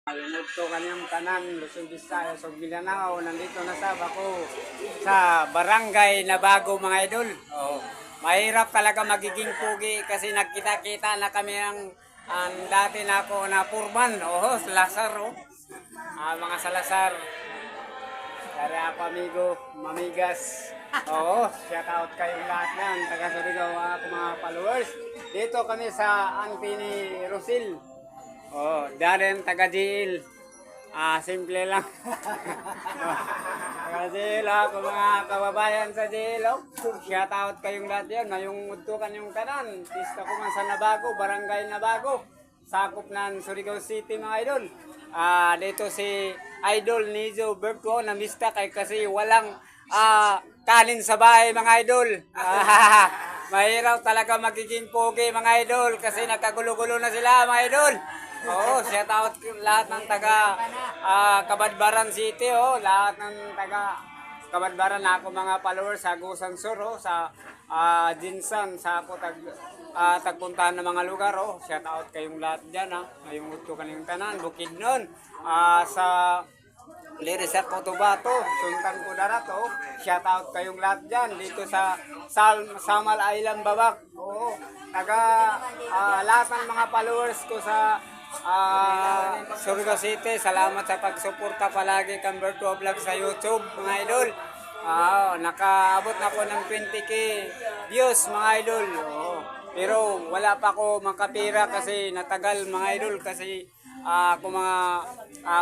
Ayunugto kanyang tanan, Luzon, Visayas, o Mindanao. Nandito na sa Bako sa barangay na bago mga idol. Oh, mahirap talaga magiging pugi kasi nagkita-kita na kami ang dati na ako na purman. Oh, Salazar. Oh. Mga Salazar. Kaya ako amigo, mamigas. Oo, shout out kayong lahat yan. Taga-Surigao mga followers. Dito kami sa auntie ni Rosil. Oh, Darren taga-Jiil. Simple lang. Taga-Jiil ako mga kababayan sa Jiil. Oh. Shout out kayong lahat yan. Mayong udtukan yung kanan. Pista ko man sa Nabago, barangay Nabago. Sakop ng Surigao City mga idol. Dito si Idol Nizo Bertwo na mista kay kasi walang kanin sa bahay mga idol. Mahirap talaga magiging pogi mga idol kasi nagkagulo-gulo na sila mga idol. Oo, shout out lahat ng taga Kabadbaran City, lahat ng taga Kabadbaran na ako mga followers sa Gusan Sur, sa Jinsan, sa ako tagpuntahan ng mga lugar, shout out kayong lahat dyan, ngayong utukan yung tanan, Bukidnon, sa Liris at Cotabato, Sultan Kudarat, shout out kayong lahat dyan, dito sa Samal Island, Babak, lahat ng mga followers ko sa Surigao City, salamat sa pagsuporta palagi kang Bertwo Vlog sa YouTube mga idol. Nakaabot na ko ng 20k views mga idol. Pero wala pa ako makapira kasi natagal mga idol kasi kung mga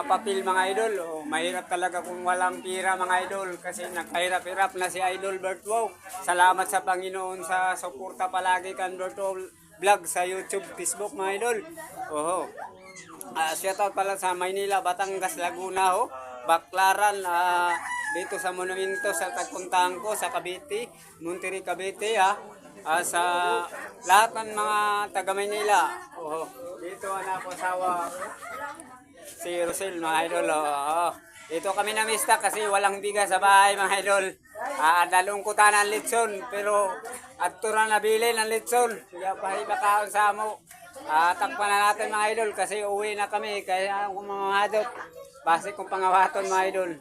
papel mga idol. Mahirap talaga kung walang pira mga idol kasi nakahirap-hirap na si Idol Bertwo. Salamat sa Panginoon sa suporta palagi kang Bertwo Vlog sa YouTube, Facebook mga idol. Shout out pala sa Maynila, Batangas, Laguna, Baclaran, dito sa Monumento sa tagpuntahan ko sa Cavite, Monterrey, Cavite, sa lahat ng mga taga Maynila. Dito na ako asawa si Rosel mga idol. Dito kami namista kasi walang bigas sa bahay mga idol. Nalungkutan ng litson pero aturan na bili ng litson. Kaya pahibakaon sa amo. Takpan na natin mga idol kasi uwi na kami. Kaya kung mga hadot, base kong pangawaton mga idol.